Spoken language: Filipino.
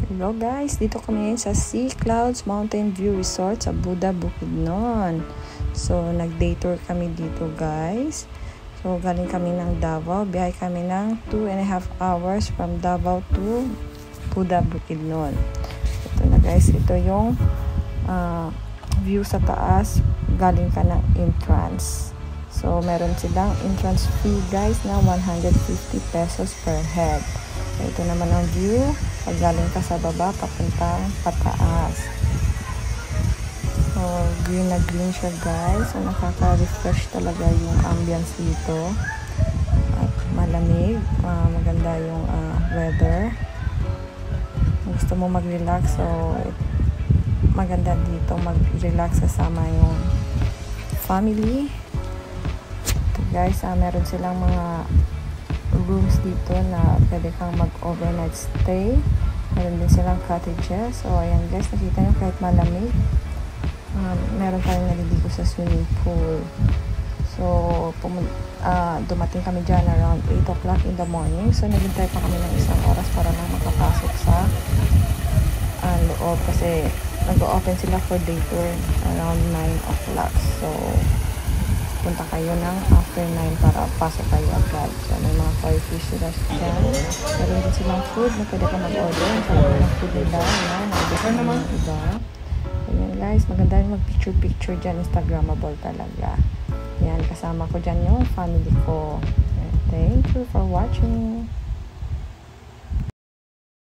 Hello guys, dito kami ngayon sa Sea Clouds Mountain View Resort sa Buda, Bukidnon. So, nag-day tour kami dito guys. So, galing kami ng Davao. Biyahe kami ng 2.5 hours from Davao to Buda, Bukidnon. Ito na guys, ito yung view sa taas. Galing ka ng entrance. So, meron silang entrance fee guys na 150 pesos per head. So, ito naman ang view. Pag galing ka sa baba, papuntang pataas. So, green na green siya guys. So, nakaka-refresh talaga yung ambience dito. At malamig. Maganda yung weather. Kung gusto mo mag-relax, so maganda dito mag-relax kasama yung family. Ito guys, meron silang mga rooms dito na pwede kang mag-overnight stay. Meron din silang cottages. So, ayan guys, nakita nyo kahit malamig. Meron tayong naliligo sa swimming pool. So, dumating kami dyan around 8 o'clock in the morning. So, naghintay pa kami ng isang oras para lang makapasok sa loob. Kasi nag-open sila for day tour around 9 o'clock. So, punta kayo ng after 9 para pasok kayo agad. So, may mga koi fish sila dyan. Meron din silang food na pwede ka mag-order. Sa mga food nila, na naman iba. Ayan guys, maganda yung mag-picture dyan. Instagrammable talaga. Ayan, kasama ko dyan yung family ko. And thank you for watching.